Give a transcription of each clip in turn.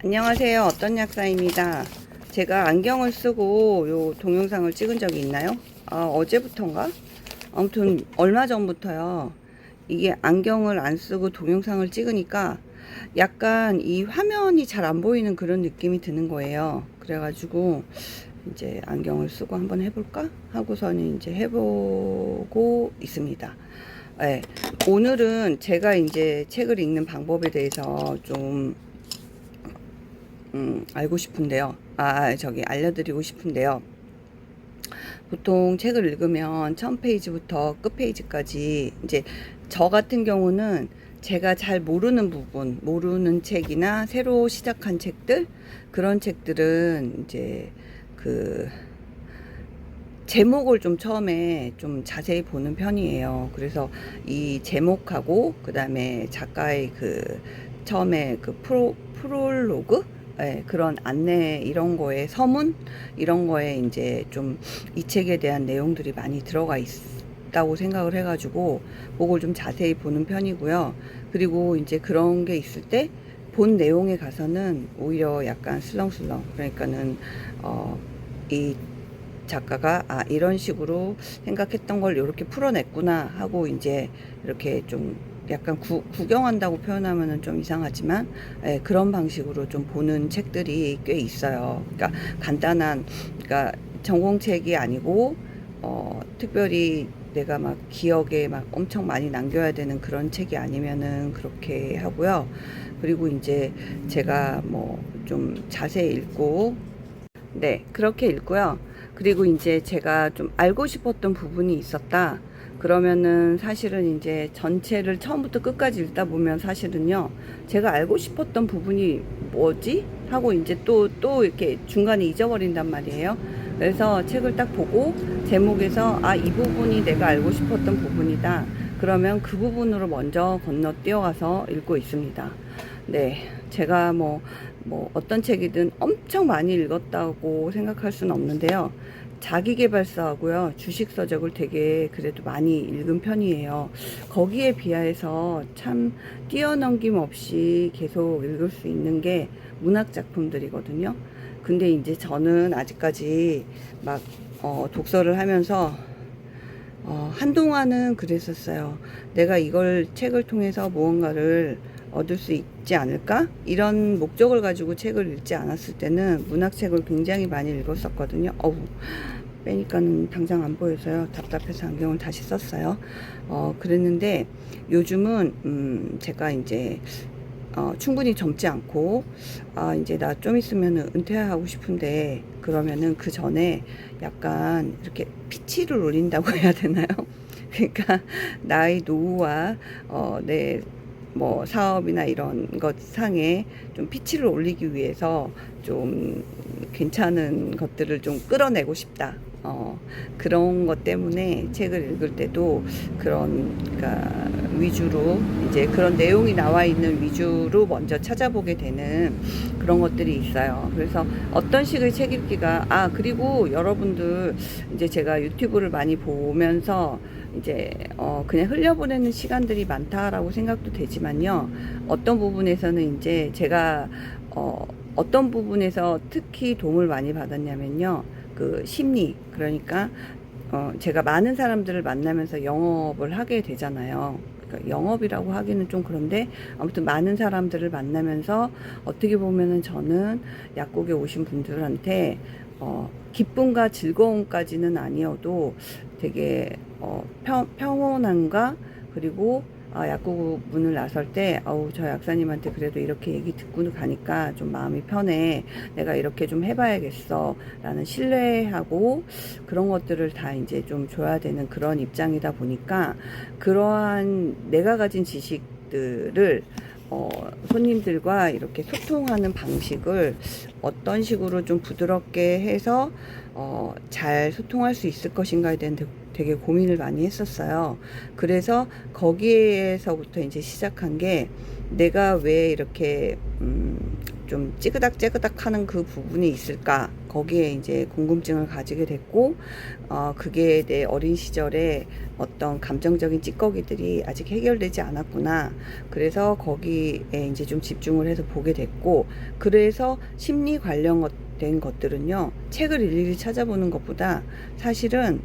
안녕하세요. 어떤 약사입니다. 제가 안경을 쓰고 요 동영상을 찍은 적이 있나요? 어제부터인가? 아무튼 얼마 전부터요. 이게 안경을 안 쓰고 동영상을 찍으니까 약간 이 화면이 잘 안 보이는 그런 느낌이 드는 거예요. 그래가지고 이제 안경을 쓰고 한번 해볼까? 하고서는 이제 해보고 있습니다. 네, 오늘은 제가 이제 책을 읽는 방법에 대해서 좀 알고 싶은데요. 알려드리고 싶은데요. 보통 책을 읽으면 1000페이지부터 끝페이지까지 이제 저 같은 경우는 제가 잘 모르는 부분, 모르는 책이나 새로 시작한 책들, 그런 책들은 이제 그 제목을 좀 처음에 좀 자세히 보는 편이에요. 그래서 이 제목하고 그 다음에 작가의 그 처음에 그 프롤로그, 예, 그런 안내 이런 거에 서문 이런 거에 이제 좀 이 책에 대한 내용들이 많이 들어가 있다고 생각을 해가지고 그걸 좀 자세히 보는 편이고요. 그리고 이제 그런 게 있을 때 본 내용에 가서는 오히려 약간 슬렁슬렁, 그러니까는 이 작가가 이런 식으로 생각했던 걸 이렇게 풀어냈구나 하고 이제 이렇게 좀 약간 구경한다고 표현하면은 좀 이상하지만, 예, 그런 방식으로 좀 보는 책들이 꽤 있어요. 그러니까 간단한, 그러니까 전공책이 아니고 특별히 내가 막 기억에 막 엄청 많이 남겨야 되는 그런 책이 아니면은 그렇게 하고요. 그리고 이제 제가 뭐 좀 자세히 읽고, 네, 그렇게 읽고요. 그리고 이제 제가 좀 알고 싶었던 부분이 있었다. 그러면은 사실은 이제 전체를 처음부터 끝까지 읽다 보면 사실은요, 제가 알고 싶었던 부분이 뭐지? 하고 이제 또 이렇게 중간에 잊어버린단 말이에요. 그래서 책을 딱 보고 제목에서 이 부분이 내가 알고 싶었던 부분이다. 그러면 그 부분으로 먼저 건너뛰어가서 읽고 있습니다. 네, 제가 뭐 어떤 책이든 엄청 많이 읽었다고 생각할 수는 없는데요. 자기계발서하고요, 주식서적을 되게 그래도 많이 읽은 편이에요. 거기에 비해서 참 뛰어넘김 없이 계속 읽을 수 있는 게 문학작품들이거든요. 근데 이제 저는 아직까지 막 독서를 하면서 한동안은 그랬었어요. 내가 이걸 책을 통해서 무언가를 얻을 수 있지 않을까? 이런 목적을 가지고 책을 읽지 않았을 때는 문학책을 굉장히 많이 읽었었거든요. 빼니까는 당장 안 보여서요. 답답해서 안경을 다시 썼어요. 그랬는데 요즘은 제가 이제 충분히 젊지 않고 이제 나 좀 있으면 은퇴하고 싶은데, 그러면은 그 전에 약간 이렇게 피치를 올린다고 해야 되나요? 그러니까 나의 노후와 내 뭐 사업이나 이런 것 상에 좀 피치를 올리기 위해서 좀 괜찮은 것들을 좀 끌어내고 싶다. 그런 것 때문에 책을 읽을 때도 그런, 그러니까 위주로 이제 그런 내용이 나와 있는 위주로 먼저 찾아보게 되는 그런 것들이 있어요. 그래서 어떤 식의 책 읽기가, 그리고 여러분들 이제 제가 유튜브를 많이 보면서 이제 그냥 흘려보내는 시간들이 많다라고 생각도 되지만요. 어떤 부분에서는 이제 제가 어떤 부분에서 특히 도움을 많이 받았냐면요. 그 심리, 그러니까 제가 많은 사람들을 만나면서 영업을 하게 되잖아요. 그러니까 영업이라고 하기는 좀 그런데 아무튼 많은 사람들을 만나면서 어떻게 보면은 저는 약국에 오신 분들한테 기쁨과 즐거움까지는 아니어도 되게 평온함과, 그리고 약국 문을 나설 때 저 약사님한테 그래도 이렇게 얘기 듣고 가니까 좀 마음이 편해, 내가 이렇게 좀 해봐야겠어 라는 신뢰하고 그런 것들을 다 이제 좀 줘야 되는 그런 입장이다 보니까, 그러한 내가 가진 지식들을 손님들과 이렇게 소통하는 방식을 어떤 식으로 좀 부드럽게 해서 잘 소통할 수 있을 것인가에 대한 되게 고민을 많이 했었어요. 그래서 거기에서부터 이제 시작한 게, 내가 왜 이렇게 좀 찌그닥 하는 그 부분이 있을까? 거기에 이제 궁금증을 가지게 됐고, 그게 내 어린 시절에 어떤 감정적인 찌꺼기들이 아직 해결되지 않았구나. 그래서 거기에 이제 좀 집중을 해서 보게 됐고, 그래서 심리 관련된 것들은요, 책을 일일이 찾아보는 것보다 사실은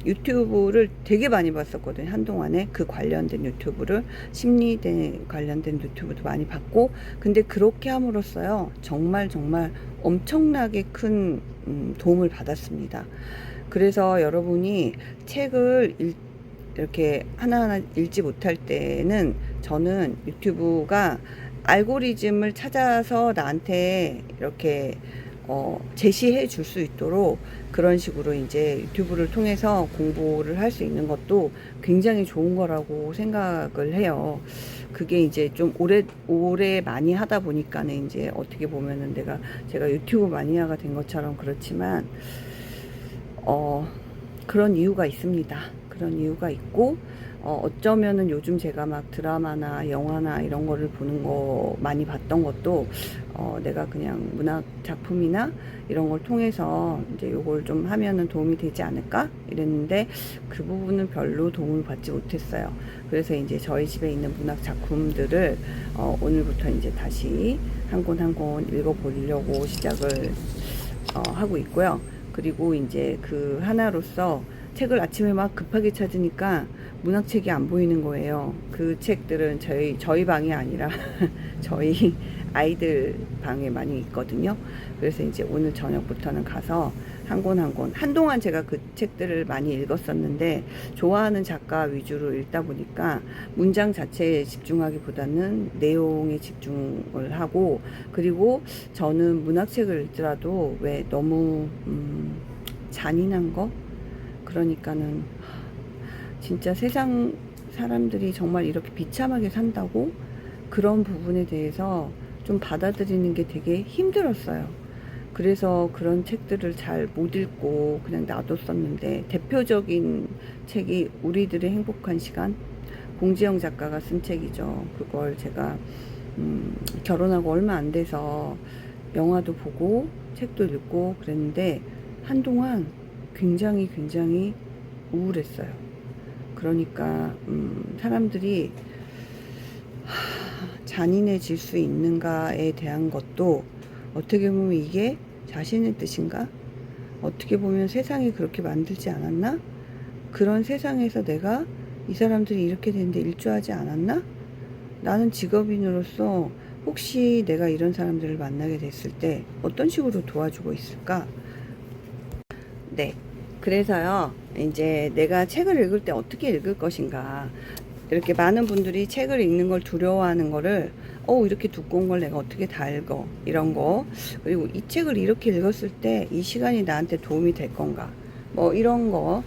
유튜브를 되게 많이 봤었거든요. 한동안에 그 관련된 유튜브를, 심리대 관련된 유튜브도 많이 봤고, 근데 그렇게 함으로써요, 정말 엄청나게 큰 도움을 받았습니다. 그래서 여러분이 책을 이렇게 하나하나 읽지 못할 때는, 저는 유튜브가 알고리즘을 찾아서 나한테 이렇게 제시해 줄 수 있도록 그런 식으로 이제 유튜브를 통해서 공부를 할 수 있는 것도 굉장히 좋은 거라고 생각을 해요. 그게 이제 좀 오래 많이 하다 보니까는 이제 어떻게 보면은 제가 유튜브 마니아가 된 것처럼 그렇지만, 그런 이유가 있습니다. 그런 이유가 있고, 어쩌면은 요즘 제가 막 드라마나 영화나 이런 거를 보는 거 많이 봤던 것도, 내가 그냥 문학 작품이나 이런 걸 통해서 이제 요걸 좀 하면은 도움이 되지 않을까? 이랬는데, 그 부분은 별로 도움을 받지 못했어요. 그래서 이제 저희 집에 있는 문학 작품들을, 오늘부터 이제 다시 한 권 한 권 읽어보려고 시작을, 하고 있고요. 그리고 이제 그 하나로서 책을 아침에 막 급하게 찾으니까 문학책이 안 보이는 거예요. 그 책들은 저희 방이 아니라 저희 아이들 방에 많이 있거든요. 그래서 이제 오늘 저녁부터는 가서 한 권 한 권, 한동안 제가 그 책들을 많이 읽었었는데, 좋아하는 작가 위주로 읽다 보니까 문장 자체에 집중하기보다는 내용에 집중을 하고, 그리고 저는 문학책을 읽더라도 왜 너무 잔인한 거, 그러니까는 진짜 세상 사람들이 정말 이렇게 비참하게 산다고, 그런 부분에 대해서 좀 받아들이는 게 되게 힘들었어요. 그래서 그런 책들을 잘 못 읽고 그냥 놔뒀었는데, 대표적인 책이 우리들의 행복한 시간, 공지영 작가가 쓴 책이죠. 그걸 제가 결혼하고 얼마 안 돼서 영화도 보고 책도 읽고 그랬는데, 한동안 굉장히 우울했어요. 그러니까 사람들이 잔인해질 수 있는가에 대한 것도, 어떻게 보면 이게 자신의 뜻인가? 어떻게 보면 세상이 그렇게 만들지 않았나? 그런 세상에서 내가 이 사람들이 이렇게 되는데 일조하지 않았나? 나는 직업인으로서 혹시 내가 이런 사람들을 만나게 됐을 때 어떤 식으로 도와주고 있을까? 네. 그래서요, 이제 내가 책을 읽을 때 어떻게 읽을 것인가. 이렇게 많은 분들이 책을 읽는 걸 두려워하는 거를, 이렇게 두꺼운 걸 내가 어떻게 다 읽어, 이런 거, 그리고 이 책을 이렇게 읽었을 때 이 시간이 나한테 도움이 될 건가, 뭐 이런 거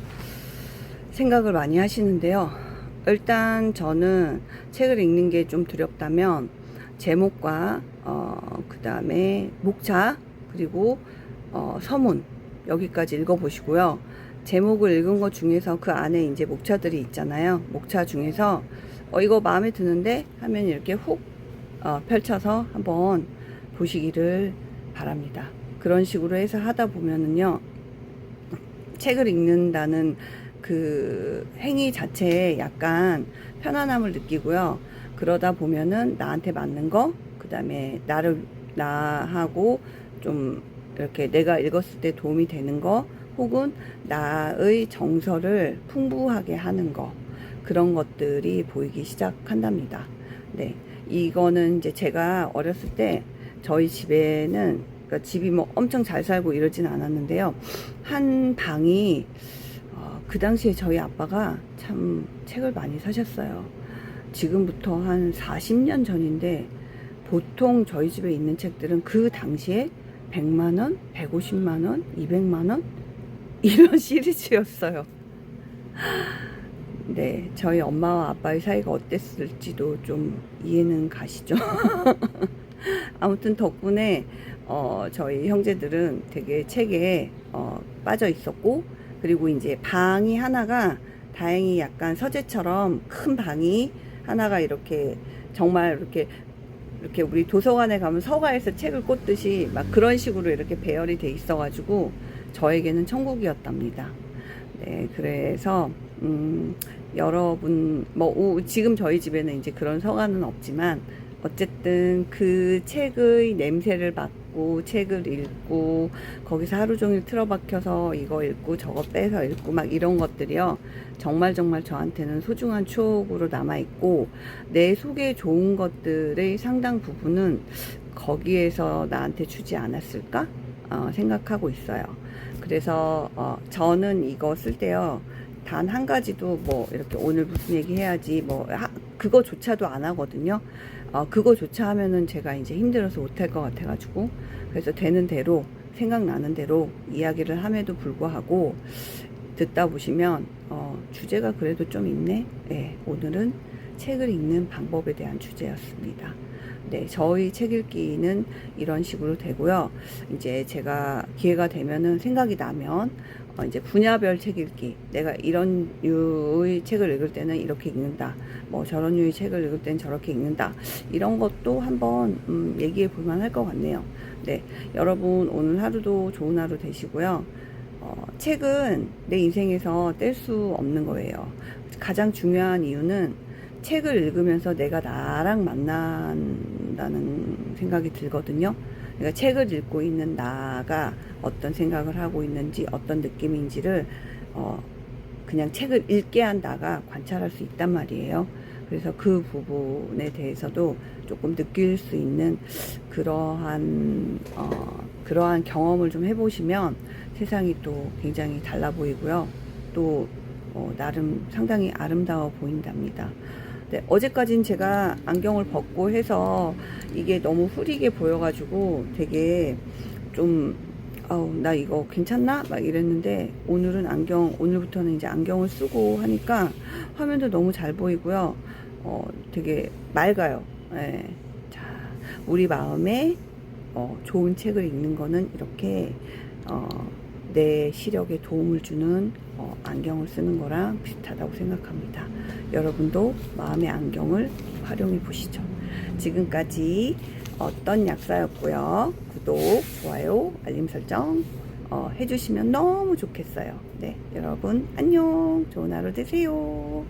생각을 많이 하시는데요. 일단 저는 책을 읽는 게 좀 두렵다면, 제목과 그 다음에 목차, 그리고 서문, 여기까지 읽어보시고요. 제목을 읽은 것 중에서 그 안에 이제 목차들이 있잖아요. 목차 중에서 이거 마음에 드는데 하면 이렇게 훅 펼쳐서 한번 보시기를 바랍니다. 그런 식으로 해서 하다 보면은요, 책을 읽는다는 그 행위 자체에 약간 편안함을 느끼고요. 그러다 보면은 나한테 맞는 거, 그 다음에 나하고 좀 이렇게 내가 읽었을 때 도움이 되는 거, 혹은 나의 정서를 풍부하게 하는 거, 그런 것들이 보이기 시작한답니다. 네. 이거는 이제 제가 어렸을 때 저희 집에는, 그러니까 집이 뭐 엄청 잘 살고 이러진 않았는데요. 한 방이, 그 당시에 저희 아빠가 참 책을 많이 사셨어요. 지금부터 한 40년 전인데, 보통 저희 집에 있는 책들은 그 당시에 100만원, 150만원, 200만원? 이런 시리즈였어요. 네, 저희 엄마와 아빠의 사이가 어땠을지도 좀 이해는 가시죠. 아무튼 덕분에 저희 형제들은 되게 책에 빠져 있었고, 그리고 이제 방이 하나가 다행히 약간 서재처럼 큰 방이 하나가 이렇게 정말 이렇게 이렇게 우리 도서관에 가면 서가에서 책을 꽂듯이 막 그런 식으로 이렇게 배열이 돼 있어가지고 저에게는 천국이었답니다. 네, 그래서 여러분 지금 저희 집에는 이제 그런 서가는 없지만 어쨌든 그 책의 냄새를 맡고 책을 읽고 거기서 하루 종일 틀어박혀서 이거 읽고 저거 빼서 읽고 막 이런 것들이요, 정말 정말 저한테는 소중한 추억으로 남아있고 내 속에 좋은 것들의 상당 부분은 거기에서 나한테 주지 않았을까 생각하고 있어요. 그래서 저는 이거 쓸 때요, 단 한 가지도 뭐 이렇게 오늘 무슨 얘기 해야지 그거조차도 안 하거든요. 그거조차 하면은 제가 이제 힘들어서 못할 것 같아가지고, 그래서 되는 대로 생각나는 대로 이야기를 함에도 불구하고 듣다 보시면 주제가 그래도 좀 있네. 네, 오늘은 책을 읽는 방법에 대한 주제였습니다. 네, 저희 책 읽기는 이런 식으로 되고요. 이제 제가 기회가 되면은 생각이 나면 이제 분야별 책 읽기, 내가 이런 류의 책을 읽을 때는 이렇게 읽는다, 뭐 저런 류의 책을 읽을 때는 저렇게 읽는다, 이런 것도 한번 얘기해 볼 만할 것 같네요. 네, 여러분 오늘 하루도 좋은 하루 되시고요. 책은 내 인생에서 뗄 수 없는 거예요. 가장 중요한 이유는 책을 읽으면서 내가 나랑 만난다는 생각이 들거든요. 그러니까 책을 읽고 있는 나가 어떤 생각을 하고 있는지, 어떤 느낌인지를 그냥 책을 읽게 한 나가 관찰할 수 있단 말이에요. 그래서 그 부분에 대해서도 조금 느낄 수 있는 그러한 경험을 좀 해보시면 세상이 또 굉장히 달라 보이고요. 또 나름 상당히 아름다워 보인답니다. 네, 어제까진 제가 안경을 벗고 해서 이게 너무 흐리게 보여가지고 되게 좀 나 이거 괜찮나? 막 이랬는데, 오늘부터는 이제 안경을 쓰고 하니까 화면도 너무 잘 보이고요. 되게 맑아요. 네. 자, 우리 마음에 좋은 책을 읽는 거는 이렇게 내 시력에 도움을 주는 안경을 쓰는 거랑 비슷하다고 생각합니다. 여러분도 마음의 안경을 활용해 보시죠. 지금까지 어떤 약사였고요. 구독, 좋아요, 알림 설정 해주시면 너무 좋겠어요. 네, 여러분 안녕. 좋은 하루 되세요.